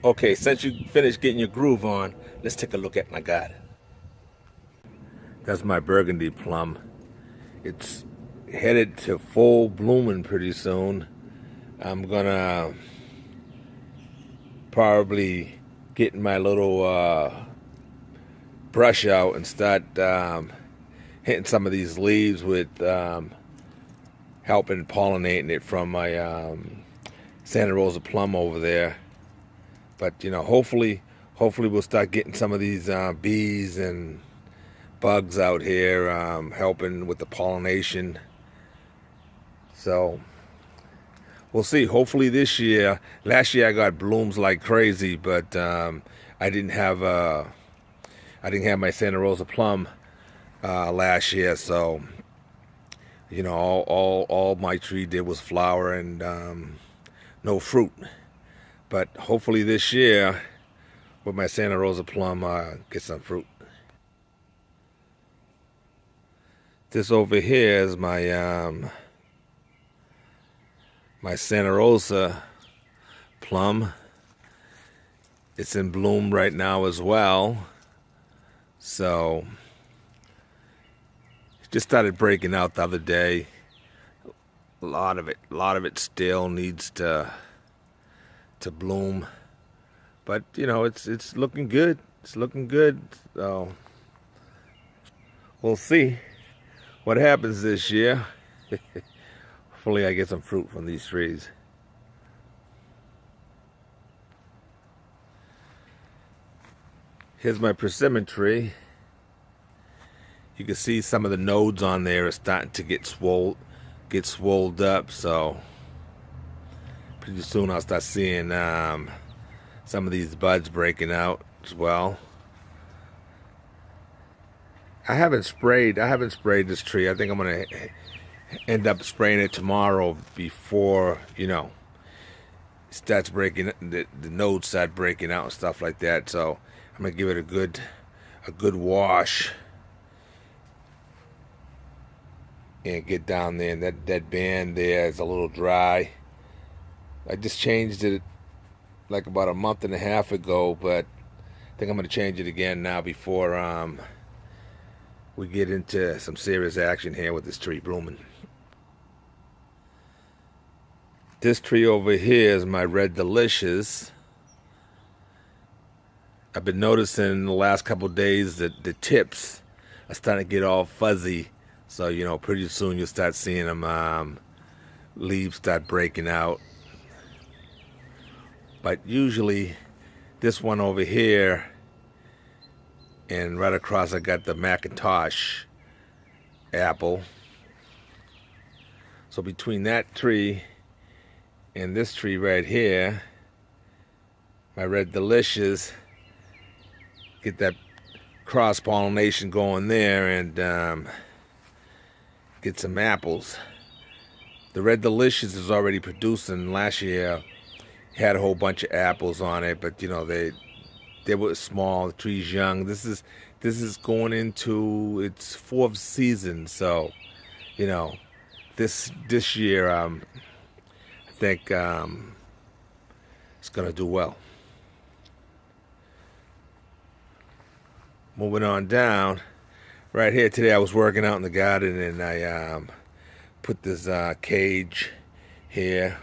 Okay, since you finished getting your groove on, let's take a look at my garden. That's my burgundy plum. It's headed to full blooming pretty soon. I'm gonna probably get my little brush out and start hitting some of these leaves with helping pollinating it from my Santa Rosa plum over there. But hopefully we'll start getting some of these bees and bugs out here helping with the pollination. So we'll see. Hopefully this year. Last year I got blooms like crazy, but I didn't have my Santa Rosa plum last year. So all my tree did was flower and no fruit. But hopefully this year, with my Santa Rosa plum, get some fruit. This over here is my my Santa Rosa plum. It's in bloom right now as well. So it just started breaking out the other day. A lot of it still needs to bloom, but it's looking good. It's looking good. So we'll see what happens this year. Hopefully I get some fruit from these trees. Here's my persimmon tree. You can see some of the nodes on there are starting to get swolled up, so pretty soon I'll start seeing some of these buds breaking out as well. I haven't sprayed this tree. I think I'm gonna end up spraying it tomorrow before it starts breaking. The nodes start breaking out and stuff like that. So I'm gonna give it a good wash and get down there. And that band there is a little dry. I just changed it like about a month and a half ago, but I think I'm going to change it again now before we get into some serious action here with this tree blooming. This tree over here is my Red Delicious. I've been noticing the last couple of days that the tips are starting to get all fuzzy, so pretty soon you'll start seeing them leaves start breaking out. But usually this one over here and right across I got the Macintosh apple. So between that tree and this tree right here, my Red Delicious, get that cross-pollination going there and get some apples. The Red Delicious is already producing. Last year had a whole bunch of apples on it, but they were small. The tree's young. This is going into its fourth season, so this year I think it's gonna do well. Moving on down, right here today I was working out in the garden and I put this cage here.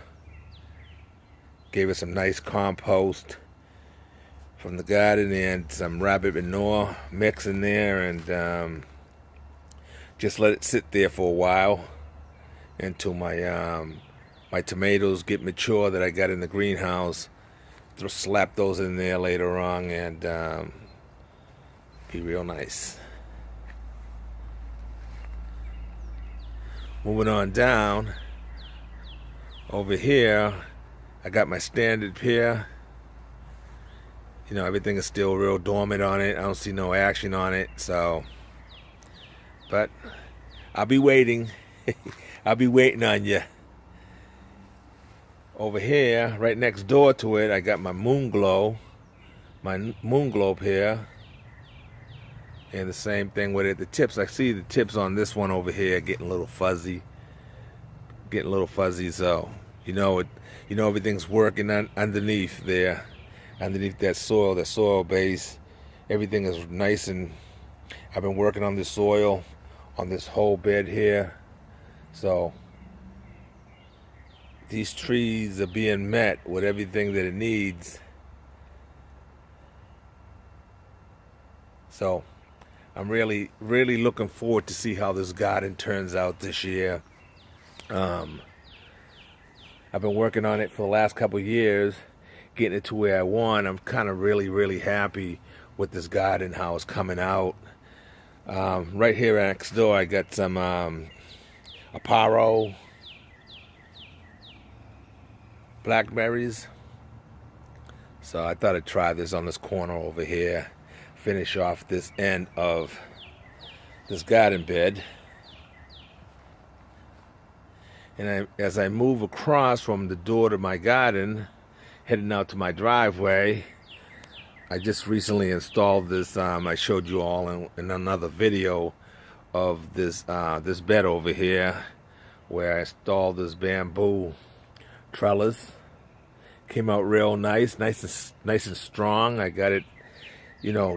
Gave it some nice compost from the garden and some rabbit manure mix in there, and just let it sit there for a while until my tomatoes get mature that I got in the greenhouse. Just slap those in there later on and be real nice. Moving on down, over here I got my standard pear. Everything is still real dormant on it. I don't see no action on it, so, but I'll be waiting. I'll be waiting on you. Over here, right next door to it, I got my moon globe here. And the same thing with it. The tips, I see the tips on this one over here getting a little fuzzy. So everything's working underneath there. underneath that soil base. Everything is nice, and I've been working on this soil on this whole bed here. So these trees are being met with everything that it needs. So I'm really looking forward to see how this garden turns out this year. I've been working on it for the last couple of years, getting it to where I want. I'm kind of really happy with this garden, how it's coming out. Right here next door, I got some Aparo blackberries. So I thought I'd try this on this corner over here, finish off this end of this garden bed. And as I move across from the door to my garden, heading out to my driveway, I just recently installed this. I showed you all in another video of this this bed over here, where I installed this bamboo trellis. Came out real nice and strong. I got it,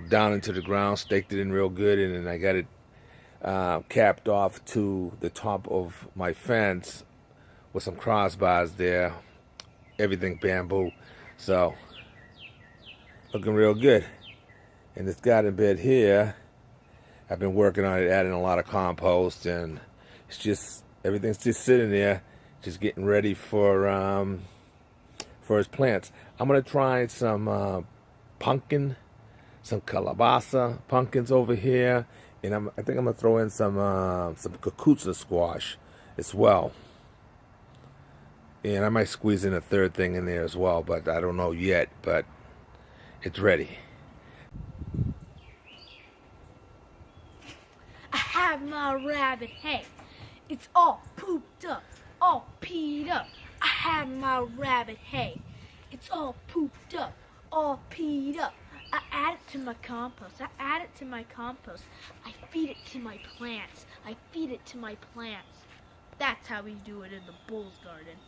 down into the ground, staked it in real good, and then I got it capped off to the top of my fence with some crossbars there. Everything bamboo. So looking real good. And this garden bed here, I've been working on it, adding a lot of compost, and it's just, everything's just sitting there, just getting ready for its plants. I'm gonna try some pumpkin, some calabaza pumpkins over here, and I think I'm gonna throw in some cucuzza squash as well. And I might squeeze in a third thing in there as well, but I don't know yet, but it's ready. I have my rabbit, hey, it's all pooped up, all peed up. I have my rabbit, hey, it's all pooped up, all peed up. I add it to my compost, I feed it to my plants, That's how we do it in the Bulls garden.